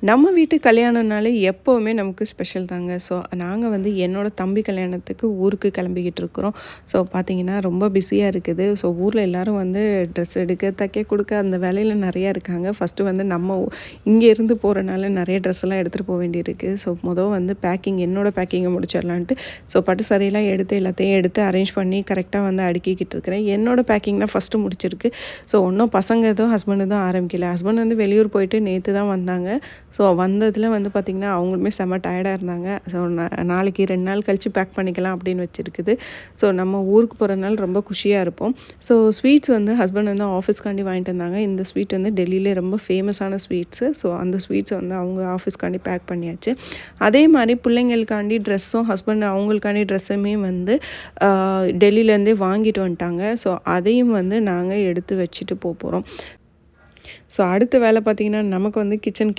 நம்ம வீட்டு கல்யாணம்னாலே எப்போவுமே நமக்கு ஸ்பெஷல் தாங்க. ஸோ நாங்கள் வந்து என்னோட தம்பி கல்யாணத்துக்கு ஊருக்கு கிளம்பிக்கிட்டு இருக்கிறோம். ஸோ பார்த்தீங்கன்னா ரொம்ப பிஸியாக இருக்குது. ஸோ ஊரில் எல்லோரும் வந்து ட்ரெஸ் எடுக்க, தைக்க கொடுக்க அந்த வேலையில் நிறையா இருக்காங்க. ஃபஸ்ட்டு வந்து நம்ம இங்கேருந்து போகிறனால நிறைய ட்ரெஸ்ஸெல்லாம் எடுத்துகிட்டு போக வேண்டியிருக்கு. ஸோ வந்து என்னோடய பேக்கிங்கை முடிச்சிடலான்ட்டு ஸோ பட்டு சாரியெல்லாம் எடுத்து எல்லாத்தையும் எடுத்து அரேஞ்ச் பண்ணி கரெக்டாக வந்து அடுக்கிக்கிட்டு இருக்கிறேன். என்னோடய பேக்கிங் தான் ஃபஸ்ட்டு முடிச்சிருக்கு. ஸோ இன்னும் பசங்க எதுவும் ஹஸ்பண்ட் தான் ஆரம்பிக்கல. ஹஸ்பண்ட் வந்து வெளியூர் போயிட்டு நேற்று தான் வந்தாங்க. ஸோ வந்ததில் வந்து பார்த்திங்கன்னா அவங்களுமே செம்ம டயர்டாக இருந்தாங்க. ஸோ நாளைக்கு 2 நாள் கழித்து பேக் பண்ணிக்கலாம் அப்படின்னு வச்சுருக்குது. ஸோ நம்ம ஊருக்கு போகிறனால ரொம்ப குஷியாக இருப்போம். ஸோ ஸ்வீட்ஸ் வந்து ஹஸ்பண்ட் வந்து ஆஃபீஸ்க்காண்டி வாங்கிட்டு வந்தாங்க. இந்த ஸ்வீட் வந்து டெல்லியிலே ரொம்ப ஃபேமஸான ஸ்வீட்ஸு. ஸோ அந்த ஸ்வீட்ஸ் வந்து அவங்க ஆஃபீஸ்க்காண்டி பேக் பண்ணியாச்சு. அதே மாதிரி பிள்ளைங்களுக்காண்டி ட்ரெஸ்ஸும் ஹஸ்பண்ட் அவங்களுக்காண்டி ட்ரெஸ்ஸுமே வந்து டெல்லியிலேருந்தே வாங்கிட்டு வந்துட்டாங்க. ஸோ அதையும் வந்து நாங்கள் எடுத்து வச்சுட்டு போகிறோம். ஸோ அடுத்த வேலை பார்த்திங்கன்னா நமக்கு வந்து கிச்சன்